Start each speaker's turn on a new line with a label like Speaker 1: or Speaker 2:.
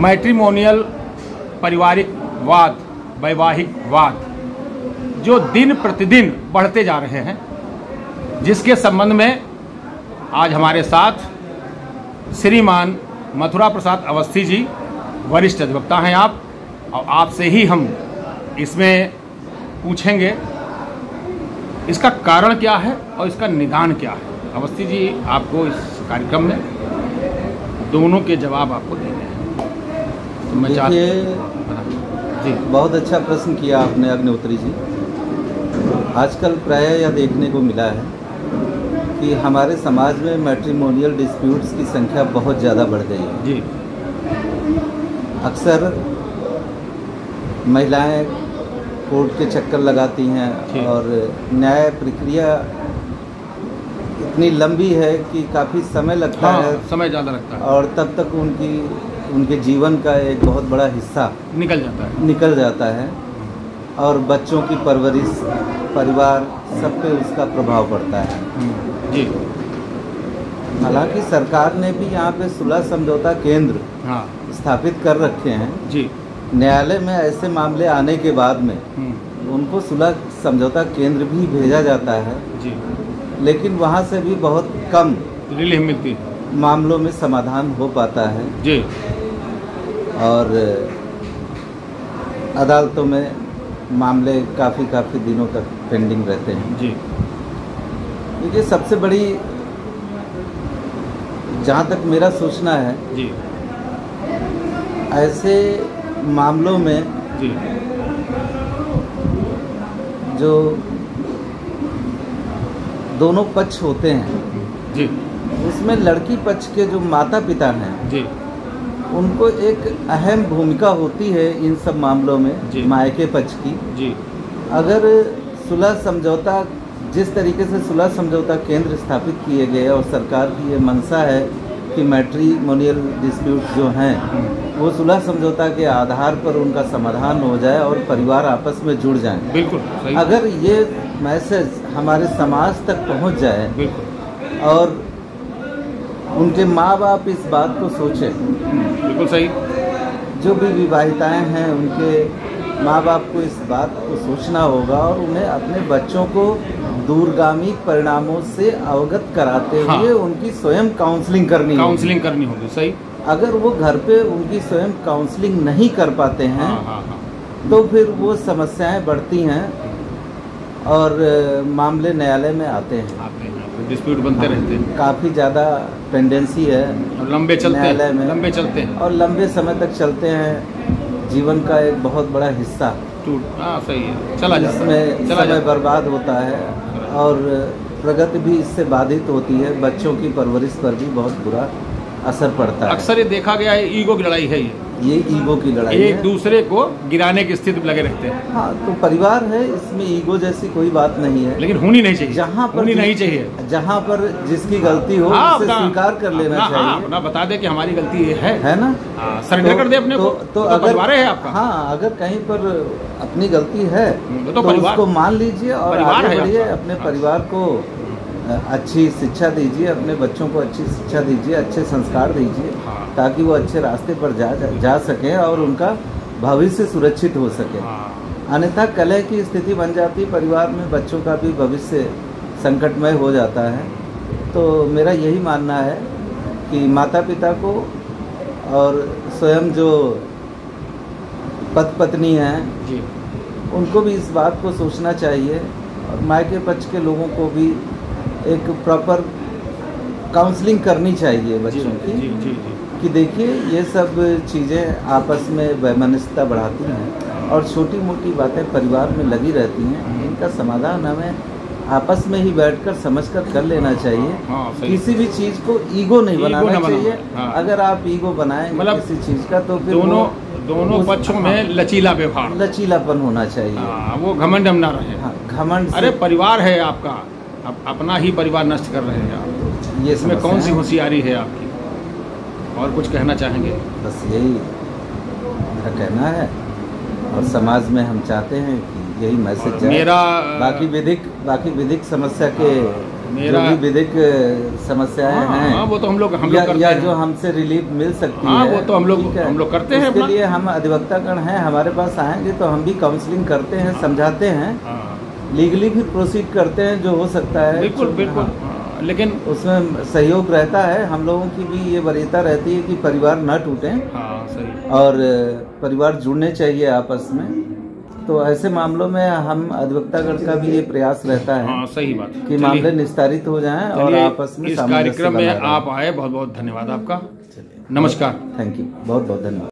Speaker 1: Matrimonial पारिवारिक वाद, वैवाहिक वाद जो दिन प्रतिदिन बढ़ते जा रहे हैं, जिसके संबंध में आज हमारे साथ श्रीमान मथुरा प्रसाद अवस्थी जी, वरिष्ठ अधिवक्ता हैं आप, और आपसे ही हम इसमें पूछेंगे इसका कारण क्या है और इसका निदान क्या है। अवस्थी जी, आपको इस कार्यक्रम में दोनों के जवाब आपको देने हैं, तो मैं चाहती
Speaker 2: जी। बहुत अच्छा प्रश्न किया आपने अग्निहोत्री जी। आजकल प्रायः यह देखने को मिला है कि हमारे समाज में मैट्रिमोनियल डिस्प्यूट्स की संख्या बहुत ज़्यादा बढ़ गई है
Speaker 1: जी।
Speaker 2: अक्सर महिलाएं कोर्ट के चक्कर लगाती हैं और न्याय प्रक्रिया इतनी लंबी है कि काफ़ी समय लगता है,
Speaker 1: समय ज़्यादा लगता है,
Speaker 2: और तब तक उनके जीवन का एक बहुत बड़ा हिस्सा निकल जाता है और बच्चों की परवरिश, परिवार, सब पे उसका प्रभाव पड़ता है
Speaker 1: जी।
Speaker 2: हालांकि सरकार ने भी यहाँ पे सुलह समझौता केंद्र स्थापित कर रखे हैं
Speaker 1: जी।
Speaker 2: न्यायालय में ऐसे मामले आने के बाद में उनको सुलह समझौता केंद्र भी भेजा जाता है
Speaker 1: जी,
Speaker 2: लेकिन वहाँ से भी बहुत कम
Speaker 1: रिलीफ मिलती है,
Speaker 2: मामलों में समाधान हो पाता है
Speaker 1: जी।
Speaker 2: और अदालतों में मामले काफ़ी दिनों तक पेंडिंग रहते हैं
Speaker 1: जी।
Speaker 2: देखिए, सबसे बड़ी, जहाँ तक मेरा सोचना है
Speaker 1: जी,
Speaker 2: ऐसे मामलों में
Speaker 1: जी,
Speaker 2: जो दोनों पक्ष होते हैं
Speaker 1: जी,
Speaker 2: उसमें लड़की पक्ष के जो माता पिता हैं
Speaker 1: जी,
Speaker 2: उनको एक अहम भूमिका होती है इन सब मामलों में, मायके पक्ष की
Speaker 1: जी।
Speaker 2: अगर सुलह समझौता, जिस तरीके से सुलह समझौता केंद्र स्थापित किए गए और सरकार की ये मंशा है कि मैट्रिमोनियल डिस्प्यूट जो हैं वो सुलह समझौता के आधार पर उनका समाधान हो जाए और परिवार आपस में जुड़ जाएं।
Speaker 1: बिल्कुल सही।
Speaker 2: अगर ये मैसेज हमारे समाज तक पहुंच जाए और उनके माँ बाप इस बात को सोचें,
Speaker 1: बिल्कुल सही,
Speaker 2: जो भी विवाहिताएं हैं उनके माँ बाप को इस बात को सोचना होगा और उन्हें अपने बच्चों को दूरगामी परिणामों से अवगत कराते हुए उनकी स्वयं काउंसलिंग करनी
Speaker 1: होगी। सही।
Speaker 2: अगर वो घर पे उनकी स्वयं काउंसलिंग नहीं कर पाते हैं तो फिर वो समस्याएं बढ़ती हैं और मामले न्यायालय में आते हैं,
Speaker 1: डिस्प्यूट बनते रहते हैं।
Speaker 2: काफ़ी ज़्यादा पेंडेंसी है
Speaker 1: और लंबे चलते हैं
Speaker 2: और लंबे समय तक चलते हैं। जीवन का एक बहुत बड़ा हिस्सा
Speaker 1: सही है, चला
Speaker 2: समय बर्बाद होता है और प्रगति भी इससे बाधित होती है। बच्चों की परवरिश पर भी बहुत बुरा असर पड़ता है।
Speaker 1: अक्सर ये देखा गया है, ईगो की लड़ाई है
Speaker 2: ये ईगो की लड़ाई है,
Speaker 1: एक दूसरे को गिराने की स्थिति में लगे रहते हैं।
Speaker 2: हाँ, तो परिवार है, इसमें ईगो जैसी कोई बात नहीं है,
Speaker 1: लेकिन होनी नहीं चाहिए।
Speaker 2: जहाँ पर जिसकी गलती हो उसे स्वीकार कर लेना चाहिए,
Speaker 1: अपना बता दे कि हमारी गलती ये है
Speaker 2: ना,
Speaker 1: सरेंडर कर दे अपने को। तो अगर परिवार है आपका,
Speaker 2: हाँ, अगर कहीं पर अपनी गलती है तो उसको मान लीजिए और आगे बढ़िए, अपने परिवार को अच्छी शिक्षा दीजिए, अपने बच्चों को अच्छी शिक्षा दीजिए, अच्छे संस्कार दीजिए, ताकि वो अच्छे रास्ते पर जा सकें और उनका भविष्य सुरक्षित हो सके। अन्यथा कलह की स्थिति बन जाती, परिवार में बच्चों का भी भविष्य संकटमय हो जाता है। तो मेरा यही मानना है कि माता पिता को और स्वयं जो पत्नी हैं उनको भी इस बात को सोचना चाहिए और मायके पक्ष के लोगों को भी एक प्रॉपर काउंसलिंग करनी चाहिए बच्चों की कि देखिए ये सब चीज़ें आपस में वैमनस्यता बढ़ाती हैं और छोटी मोटी बातें परिवार में लगी रहती हैं। इनका समाधान हमें आपस में ही बैठकर समझकर कर लेना चाहिए। किसी भी चीज़ को ईगो नहीं बनाना चाहिए। अगर आप ईगो बनाएंगे किसी चीज़ का तो फिर
Speaker 1: दोनों पक्षों में
Speaker 2: लचीलापन होना चाहिए,
Speaker 1: वो घमंड ना रहे।
Speaker 2: घमंड,
Speaker 1: अरे परिवार है आपका, अपना ही परिवार नष्ट कर रहे हैं आप, ये इसमें कौन सी होशियारी है आपकी? और कुछ कहना चाहेंगे?
Speaker 2: बस यही मेरा कहना है और समाज में हम चाहते हैं कि यही मैसेज जाए।
Speaker 1: मेरा
Speaker 2: बाकी विधिक समस्या के जो भी विधिक समस्याएं हैं
Speaker 1: वो तो हम लोग
Speaker 2: करते हैं, जो हमसे रिलीफ मिल सकती है
Speaker 1: वो तो हम लोग करते हैं।
Speaker 2: उसके लिए हम अधिवक्तागण हैं, हमारे पास आएंगे तो हम भी काउंसलिंग करते हैं, समझाते हैं, लीगली भी प्रोसीड करते हैं जो हो सकता है।
Speaker 1: बिल्कुल। लेकिन
Speaker 2: उसमें सहयोग रहता है, हम लोगों की भी ये वरीयता रहती है कि परिवार न टूटें।
Speaker 1: सही।
Speaker 2: और परिवार जुड़ने चाहिए आपस में। तो ऐसे मामलों में हम अधिवक्तागण का भी ये प्रयास रहता है
Speaker 1: सही बात
Speaker 2: कि मामले निस्तारित हो जाएं और आपस में
Speaker 1: इस कार्यक्रम में आप आए, बहुत बहुत धन्यवाद आपका। नमस्कार।
Speaker 2: थैंक यू, बहुत बहुत धन्यवाद।